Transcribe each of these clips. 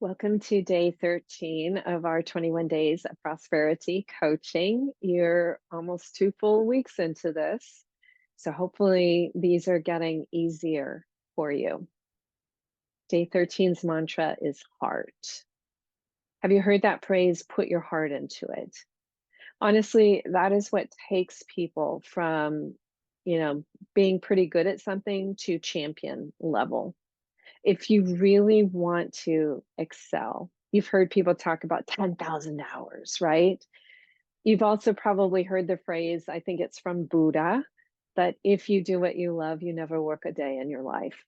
Welcome to day 13 of our 21 days of prosperity coaching. You're almost 2 full weeks into this. So hopefully these are getting easier for you. Day 13's mantra is heart. Have you heard that phrase, put your heart into it? Honestly, that is what takes people from, being pretty good at something to champion level. If you really want to excel, you've heard people talk about 10,000 hours, right? You've also probably heard the phrase, I think it's from Buddha, that if you do what you love, you never work a day in your life.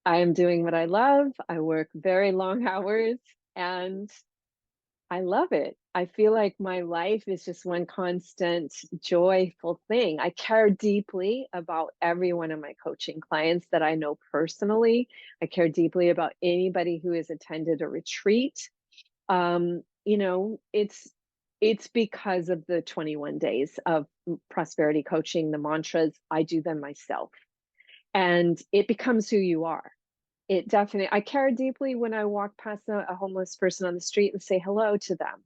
I am doing what I love. I work very long hours and I love it. I feel like my life is just one constant joyful thing. I care deeply about every one of my coaching clients that I know personally. I care deeply about anybody who has attended a retreat. It's because of the 21 days of prosperity coaching, the mantras. I do them myself, and it becomes who you are. It definitely, I care deeply when I walk past a homeless person on the street and say hello to them.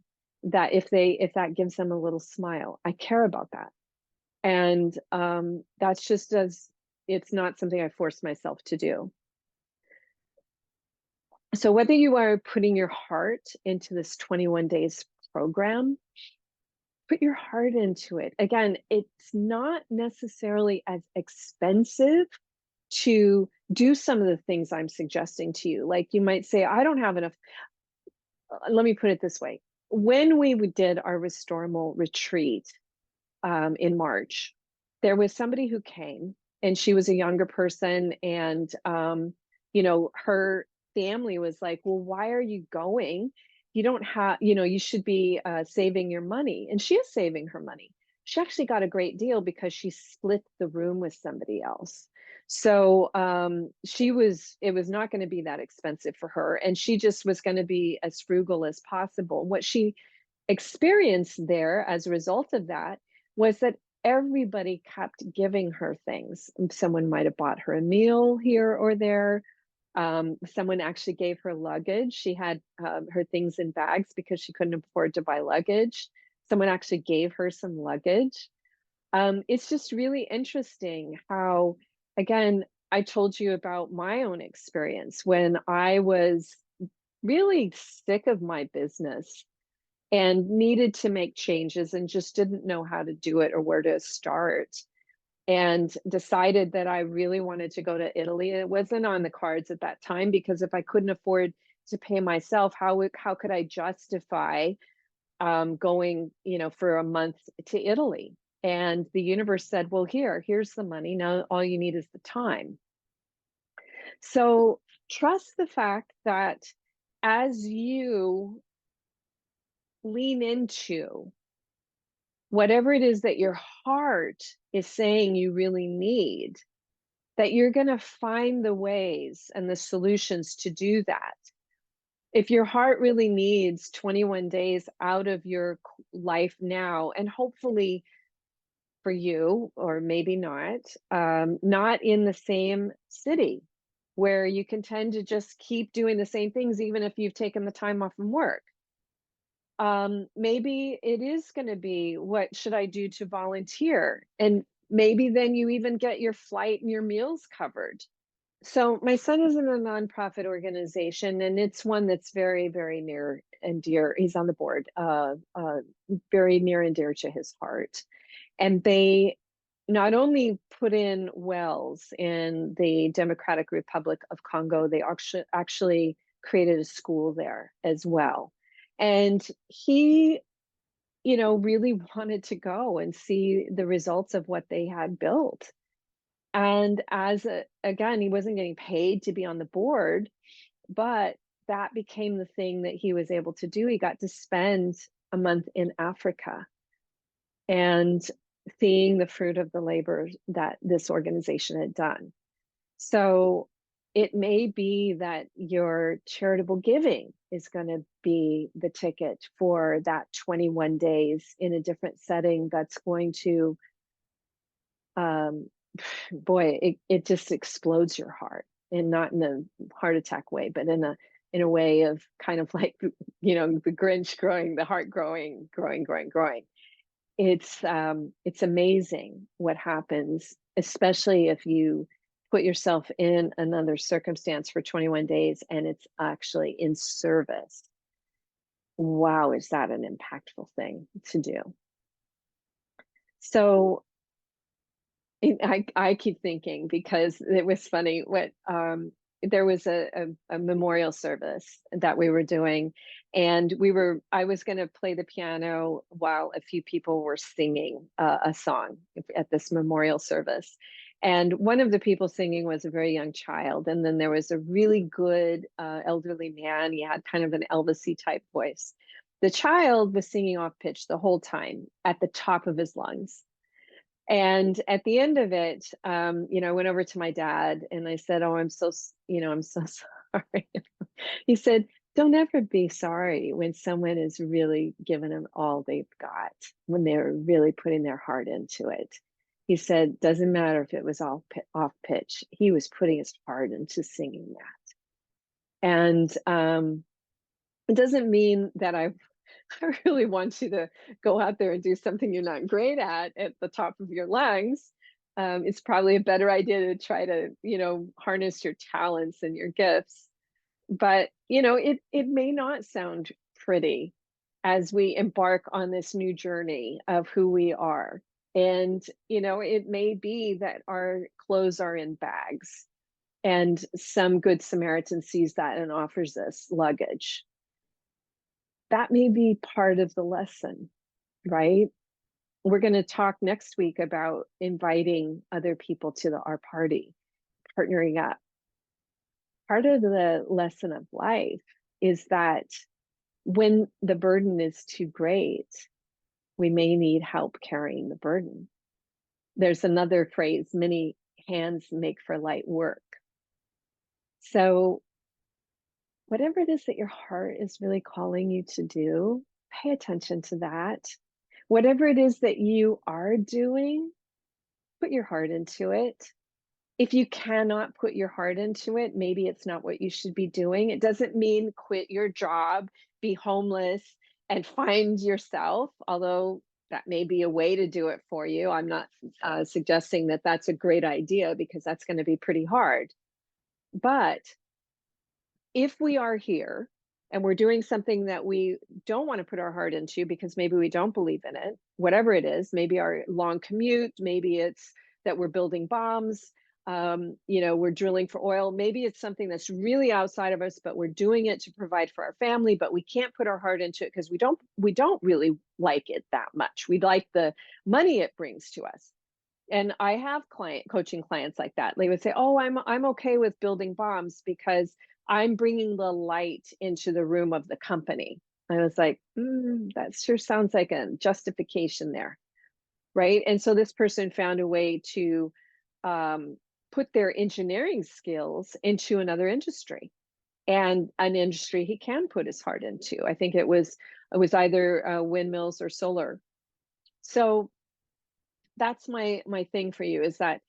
That if that gives them a little smile, I care about that. And that's just as it's not something I force myself to do. So whether you are putting your heart into this 21 days program, put your heart into it. Again, it's not necessarily as expensive to do some of the things I'm suggesting to you. Like you might say, I don't have enough. Let me put it this way. When we did our Restormal retreat in March, there was somebody who came and she was a younger person. And, her family was like, well, why are you going? You don't have, you should be saving your money. And she is saving her money. She actually got a great deal because she split the room with somebody else. So it was not going to be that expensive for her. And she just was going to be as frugal as possible. What she experienced there as a result of that was that everybody kept giving her things. Someone might have bought her a meal here or there. Someone actually gave her luggage. She had her things in bags because she couldn't afford to buy luggage. Someone actually gave her some luggage. It's just really interesting how, again, I told you about my own experience when I was really sick of my business and needed to make changes and just didn't know how to do it or where to start, and decided that I really wanted to go to Italy. It wasn't on the cards at that time because if I couldn't afford to pay myself, how could I justify going, for a month to Italy? And the universe said, well, here's the money. Now all you need is the time. So trust the fact that as you lean into whatever it is that your heart is saying you really need, that you're going to find the ways and the solutions to do that. If your heart really needs 21 days out of your life now, and hopefully for you, or maybe not in the same city where you can tend to just keep doing the same things, even if you've taken the time off from work. Maybe it is going to be, what should I do to volunteer? And maybe then you even get your flight and your meals covered. So my son is in a nonprofit organization, and it's one that's very, very near and dear. He's on the board, very near and dear to his heart. And they not only put in wells in the Democratic Republic of Congo, they actually created a school there as well. And he, really wanted to go and see the results of what they had built. And again, he wasn't getting paid to be on the board, but that became the thing that he was able to do. He got to spend a month in Africa and seeing the fruit of the labor that this organization had done. So it may be that your charitable giving is going to be the ticket for that 21 days in a different setting that's going to, boy, it just explodes your heart, and not in a heart attack way, but in a way of kind of like, the Grinch growing, the heart growing, growing, growing, growing. It's amazing what happens, especially if you put yourself in another circumstance for 21 days and it's actually in service. Wow, is that an impactful thing to do? So I keep thinking because it was funny what there was a memorial service that we were doing, and I was going to play the piano while a few people were singing a song at this memorial service. And one of the people singing was a very young child, and then there was a really good elderly man. He had kind of an Elvisy type voice. The child was singing off pitch the whole time at the top of his lungs. And at the end of it, I went over to my dad and I said, "Oh, I'm so sorry." He said, "Don't ever be sorry when someone is really giving them all they've got, when they're really putting their heart into it." He said, "Doesn't matter if it was all off pitch. He was putting his heart into singing that." And it doesn't mean that I really want you to go out there and do something you're not great at the top of your lungs. It's probably a better idea to try to, harness your talents and your gifts. But, it may not sound pretty as we embark on this new journey of who we are. And, it may be that our clothes are in bags and some good Samaritan sees that and offers us luggage. That may be part of the lesson, right? We're going to talk next week about inviting other people to our party, partnering up. Part of the lesson of life is that when the burden is too great, we may need help carrying the burden. There's another phrase, many hands make for light work. So, whatever it is that your heart is really calling you to do, pay attention to that. Whatever it is that you are doing, put your heart into it. If you cannot put your heart into it, maybe it's not what you should be doing. It doesn't mean quit your job, be homeless, and find yourself, although that may be a way to do it for you. I'm not suggesting that that's a great idea because that's going to be pretty hard. But if we are here and we're doing something that we don't want to put our heart into because maybe we don't believe in it, whatever it is, maybe our long commute, maybe it's that we're building bombs, we're drilling for oil, maybe it's something that's really outside of us, but we're doing it to provide for our family, but we can't put our heart into it because we don't really like it that much. We like the money it brings to us. And I have coaching clients like that. They would say, "Oh, I'm okay with building bombs because I'm bringing the light into the room of the company." I was like, that sure sounds like a justification there, right? And so this person found a way to put their engineering skills into another industry, and an industry he can put his heart into. I think it was either windmills or solar. So that's my thing for you, is that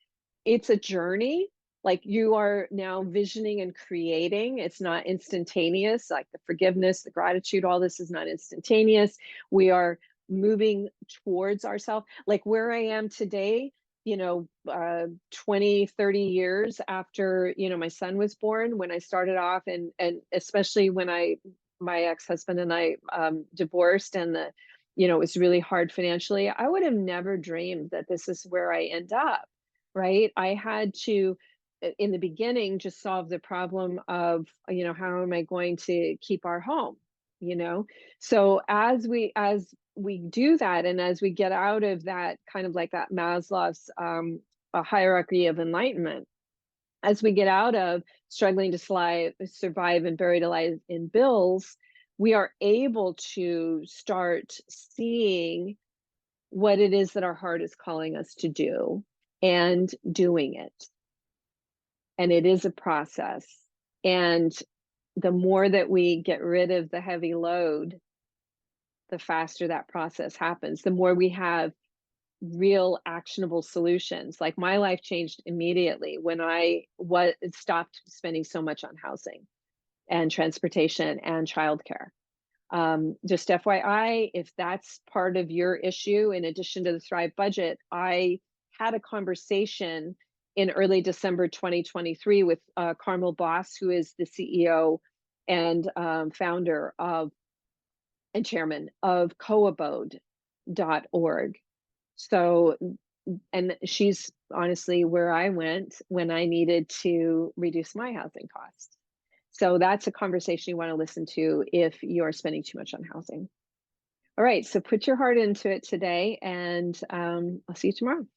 it's a journey. Like, you are now visioning and creating. It's not instantaneous. Like the forgiveness, the gratitude, all this is not instantaneous. We are moving towards ourselves. Like where I am today, 20, 30 years after, my son was born, when I started off, and especially when my ex-husband and I divorced, and it was really hard financially. I would have never dreamed that this is where I end up, right? I had to, in the beginning, just solve the problem of, how am I going to keep our home, you know? So as we do that, and as we get out of that kind of like that Maslow's a hierarchy of enlightenment, as we get out of struggling to survive and buried alive in bills, we are able to start seeing what it is that our heart is calling us to do and doing it. And it is a process. And the more that we get rid of the heavy load, the faster that process happens, the more we have real actionable solutions. Like, my life changed immediately when I stopped spending so much on housing. and transportation and childcare. Just FYI, if that's part of your issue, in addition to the Thrive budget, I had a conversation in early December 2023 with Carmel Boss, who is the CEO and founder of and chairman of coabode.org. So, and she's honestly where I went when I needed to reduce my housing costs. So that's a conversation you want to listen to if you're spending too much on housing. All right, so put your heart into it today, and I'll see you tomorrow.